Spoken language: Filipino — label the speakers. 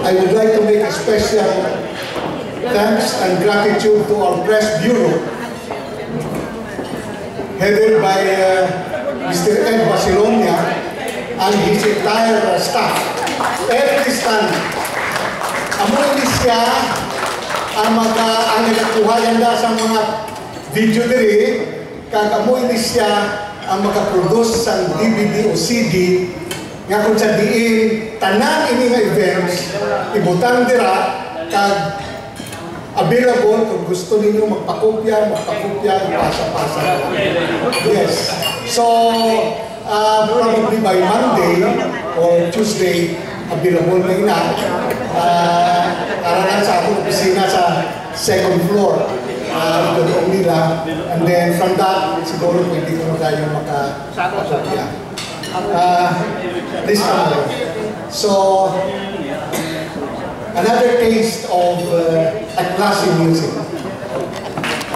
Speaker 1: I would like to make a special thanks and gratitude to our press bureau, headed by Mr. Ed Basilonia and his entire staff. Every stand, amo ini siya ang nagkuhayan da sa mga video diri, kag amo ini siya ang makaproduce sa DVD o CD nga kung sa diin tanan ini nga events ibutang dira kag available kung gusto ninyo magpakopya, ipasa-pasa. Yes. So, probably by Monday or Tuesday, available na ina. Aralan sa akong opisina sa second floor. Ito doon nila. And then from that, siguro pwede ko na tayo makakopya. This number. So, another taste of a classic music.